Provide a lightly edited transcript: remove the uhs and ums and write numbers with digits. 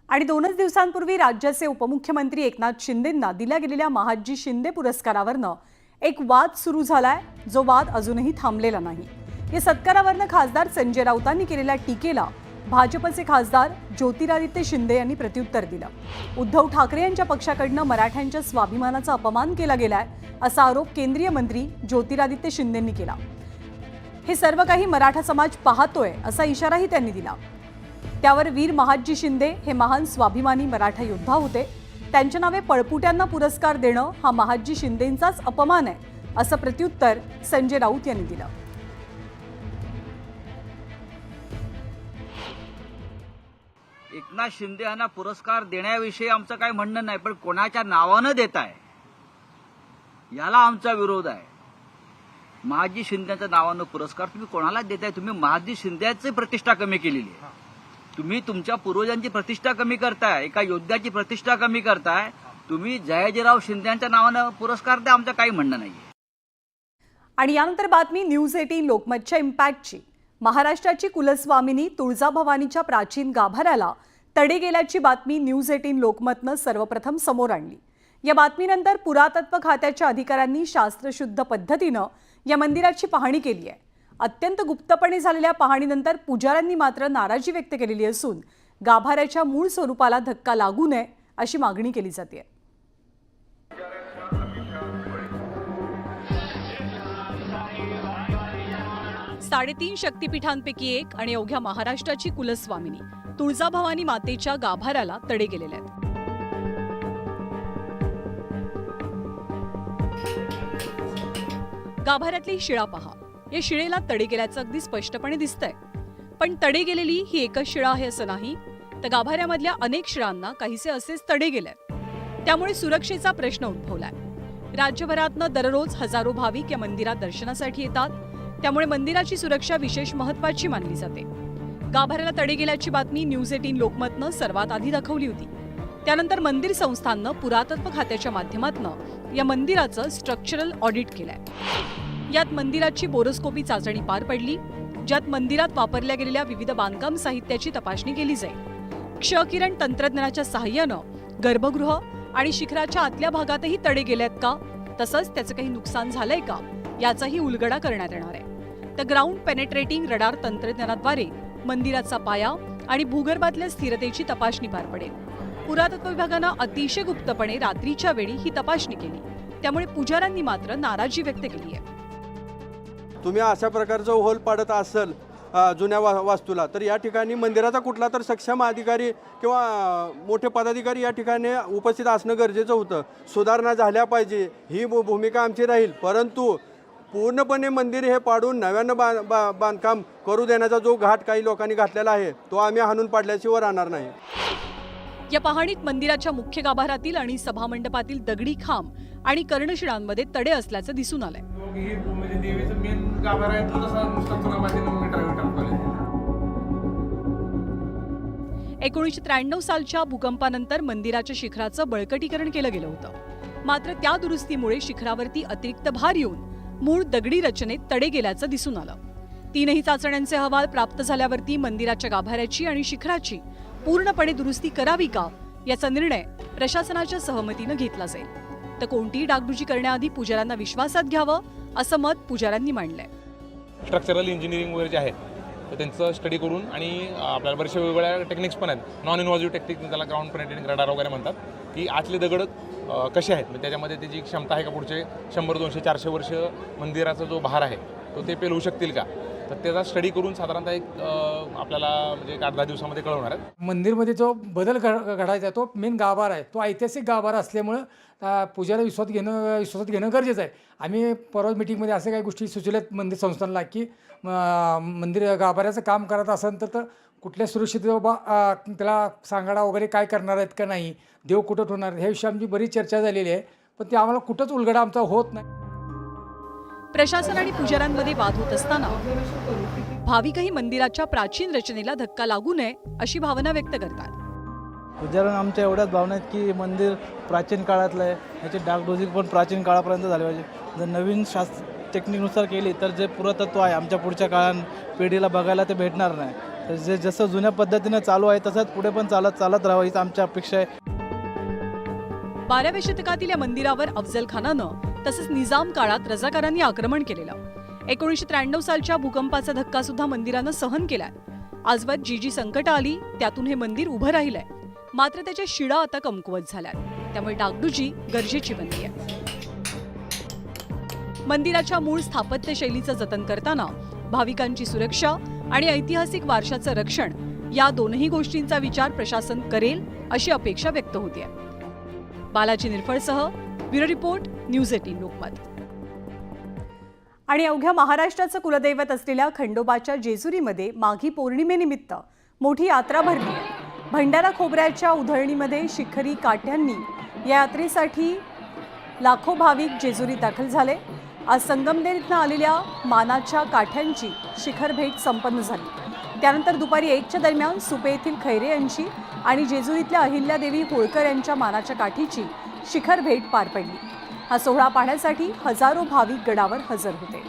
आणि 2च दिवसांपूर्वी राज्याचे उपमुख्यमंत्री एकनाथ शिंदेंना दिल्या गेलेल्या महादजी शिंदे पुरस्कारावरनं एक वाद सुरू झालाय, जो वाद अजूनही थांबलेला नाही। या सत्कारावरनं खासदार संजय राऊतांनी केलेल्या टीकेला भाजपचे खासदार ज्योतिरादित्य शिंदे यांनी प्रत्युत्तर दिलं। उद्धव ठाकरे यांच्या पक्षाकडनं मराठ्यांच्या स्वाभिमानाचा अपमान केला गेलाय, असा आरोप केंद्रीय मंत्री ज्योतिरादित्य शिंदेंनी केला। हे सर्व काही मराठा समाज पाहतोय, असा इशाराही त्यांनी दिला। त्यावर वीर महादजी शिंदे हे महान स्वाभिमानी मराठा योद्धा होते, त्यांच्या नावे पळपुट्यांना पुरस्कार देणं हा महादजी शिंदेंचाच अपमान आहे, असं प्रत्युत्तर संजय राऊत यांनी दिलं। एकनाथ शिंदे यांना पुरस्कार देण्याविषयी आमचं काही म्हणणं नाही, पण कोणाच्या नावानं देताय याला आमचा विरोध आहे। महादजी शिंदेच्या नावानं पुरस्कार तुम्ही कोणाला देताय? तुम्ही महादजी शिंदेची प्रतिष्ठा कमी केलेली आहे, तुम्ही तुमच्या पूर्वजांची प्रतिष्ठा कमी करताय, एका योद्ध्याची प्रतिष्ठा कमी करताय। तुम्ही जयाजीराव शिंदेच्या नावानं पुरस्कार द्या, आमचं काही म्हणणं नाही। आणि यानंतर बातमी न्यूज 18 लोकमतच्या इम्पॅक्टची। महाराष्ट्राची कुलस्वामिनी तुळजाभवानीच्या प्राचीन गाभाऱ्याला तडे गेल्याची बातमी न्यूज 18 लोकमतनं सर्वप्रथम समोर आणली। या बातमीनंतर पुरातत्व खात्याच्या अधिकाऱ्यांनी शास्त्रशुद्ध पद्धतीनं या मंदिराची पाहणी केली आहे। अत्यंत गुप्तपणे झालेल्या पाहणीनंतर पुजाऱ्यांनी मात्र नाराजी व्यक्त केलेली असून गाभाऱ्याच्या मूळ स्वरूपाला धक्का लागू नये अशी मागणी केली जाते। 3.5 शक्तिपीठांपैकी एक आणि अवघ्या महाराष्ट्राची कुलस्वामिनी तुळजाभवानी मातेच्या गाभाऱ्याला तडे गेलेले आहेत। गाभाऱ्यातली शिळा पहा, या शिळेला तडे गेल्याचं अगदी स्पष्टपणे दिसतंय। पण तडे गेलेली ही एकच शिळा आहे असं नाही, तर गाभाऱ्यामधल्या अनेक शिळांना काहीसे असेच तडे गेले। त्यामुळे सुरक्षेचा प्रश्न उद्भवलाय। राज्यभरातनं दररोज हजारो भाविक या मंदिरात दर्शनासाठी येतात, त्यामुळे मंदिराची सुरक्षा विशेष महत्त्वाची मानली जाते। गाभाऱ्याला तडे गेल्याची बातमी न्यूज 18 लोकमतनं सर्वात आधी दाखवली होती। त्यानंतर मंदिर संस्थाननं पुरातत्व खात्याच्या माध्यमातून या मंदिराचं स्ट्रक्चरल ऑडिट केलंय। यात मंदिराची बोरोस्कोपी चाचणी पार पडली, ज्यात मंदिरात वापरल्या गेलेल्या विविध बांधकाम साहित्याची तपासणी केली जाईल। क्षकिरण तंत्रज्ञानाच्या सहाय्यानं गर्भगृह आणि शिखराच्या आतल्या भागातही तडे गेलेत का, तसंच त्याचं काही नुकसान झालंय का, याचाही उलगडा करण्यात येणार आहे। तर ग्राउंड पेनेट्रेटिंग रडार तंत्रज्ञानाद्वारे मंदिराचा पाया आणि भूगर्भातल्या स्थिरतेची तपासणी पार पडेल। पुरातत्व विभागानं अतिशय गुप्तपणे रात्रीच्या वेळी ही तपासणी केली, त्यामुळे पुजाऱ्यांनी मात्र नाराजी व्यक्त केली आहे। तुम्ही अशा प्रकारचं होल पाडत असेल जुन्या वास्तूला, तर या ठिकाणी मंदिराचा कुठला तर सक्षम अधिकारी किंवा मोठे पदाधिकारी या ठिकाणी उपस्थित असणं गरजेचं होतं। सुधारणा झाल्या पाहिजे ही भूमिका आमची राहील, परंतु पूर्णपणे मंदिर हे पाडून नव्यानं बांधकाम करू देण्याचा जो घाट काही लोकांनी घातलेला आहे, तो आम्ही हाणून पाडल्याशिवाय राहणार नाही। या पाहणीत मंदिराच्या मुख्य गाभाऱ्यातील आणि सभामंडपातील दगडी खांब आणि कर्णशिळांमध्ये तडे असल्याचं दिसून आलंय। 1993 सालच्या भूकंपानंतर मंदिराच्या शिखराचं बळकटीकरण केलं गेलं होतं, मात्र त्या दुरुस्तीमुळे शिखरावरती अतिरिक्त भार येऊन मूळ दगडी रचनेत तडे गेल्याचं दिसून आलं। 3ही चाचण्यांचे अहवाल प्राप्त झाल्यावरती मंदिराच्या गाभाऱ्याची आणि शिखराची पूर्णपणे दुरुस्ती करावी का, याचा निर्णय प्रशासनाच्या सहमतीनं घेतला जाईल। तर कोणतीही डागडुजी करण्याआधी पुजाऱ्यांना विश्वासात घ्यावं, असं मत पुजाऱ्यांनी मांडलंय। स्ट्रक्चरल इंजिनिअरिंग वगैरे जे आहे तर त्यांचं स्टडी करून, आणि आपल्याला बरेचशे वेगवेगळ्या टेक्निक्स पण आहेत, नॉन इन्व्हॉल्व्ह टेक्निक, त्याला ग्राउंड पेनेट्रेटिंग रडार वगैरे म्हणतात, की आतले दगड कसे आहेत, म्हणजे त्याच्यामध्ये त्याची क्षमता आहे का, पुढचे 100, 200, 400 वर्ष मंदिराचा जो भार आहे तो ते पेलवू शकतील का, तर त्याचा स्टडी करून साधारणतः एक आपल्याला म्हणजे 8-10 दिवसामध्ये कळवणार आहे। मंदिरमध्ये जो बदल घडायचा आहे तो मेन गाभारा आहे, तो ऐतिहासिक गाभारा असल्यामुळं पुजारी विश्वासात घेणं गरजेचं आहे। आम्ही परवा मीटिंगमध्ये अशा काही गोष्टी सुचवल्यात मंदिर संस्थांना, की मंदिर गाभाऱ्याचं काम करत असेल तर कुठल्या सुरक्षित बाबा त्याला सांगाडा वगैरे काय करणार आहेत का नाही, देव कुठं ठेवणार, ह्याविषयी आमची बरीच चर्चा झालेली आहे, पण ते आम्हाला कुठंच उलगडा आमचा होत नाही। प्रशासन आणि पुजाऱ्यांमध्ये वाद होत असताना भाविकही मंदिराच्या प्राचीन रचनेला धक्का लागू नये अशी भावना व्यक्त करतात। पुजाऱ्यांना आमच्या एवढ्याच भावना आहेत की मंदिर प्राचीन काळातलं आहे, याची डागडुजी पण प्राचीन काळापर्यंत झाली पाहिजे। जर नवीन टेक्निकनुसार केली तर जे पुरातत्व आहे आमच्या पुढच्या पिढीला बघायला ते भेटणार नाही। तर जे जसं जुन्या पद्धतीनं चालू आहे तसंच पुढे पण चालत राहावं हीच आमची अपेक्षा आहे. 12व्या शतकातील या मंदिरावर अफजल खानानं तसंच निजाम काळात रजाकारांनी आक्रमण केलेलं. 1993 सालच्या भूकंपाचा धक्का सुद्धा मंदिरानं सहन केलाय. आजवर जी संकटं आली त्यातून हे मंदिर उभं राहिलंय. मात्र त्याच्या शिडा आता कमकुवत झाल्यात. त्यामुळे डागडुजी गरजेची बनली आहे. मंदिराच्या मूळ स्थापत्य शैलीचं जतन करताना भाविकांची सुरक्षा आणि ऐतिहासिक वारशाचं रक्षण या दोनही गोष्टींचा विचार प्रशासन करेल अशी अपेक्षा व्यक्त होते. बालाजी निर्फळसह ब्युरो रिपोर्ट, न्यूज 18 लोकमत. आणि अवघ्या महाराष्ट्राचं कुलदैवत असलेल्या खंडोबाच्या जेजुरीमध्ये माघी पौर्णिमेनिमित्त मोठी यात्रा भरली. भंडारा खोबऱ्याच्या उधळणीमध्ये शिखरी काठ्यांनी या यात्रेसाठी लाखो भाविक जेजुरीत दाखल झाले. आज संगमनेर इथनं आलेल्या मानाच्या काठ्यांची शिखर भेट संपन्न झाली. त्यानंतर दुपारी 1च्या दरम्यान सुपे येथील खैरे यांची आणि जेजुरीतल्या अहिल्यादेवी होळकर यांच्या मानाच्या काठीची शिखर भेट पार पडली. हा सोहळा पाहण्यासाठी हजारो भाविक गडावर हजर होते.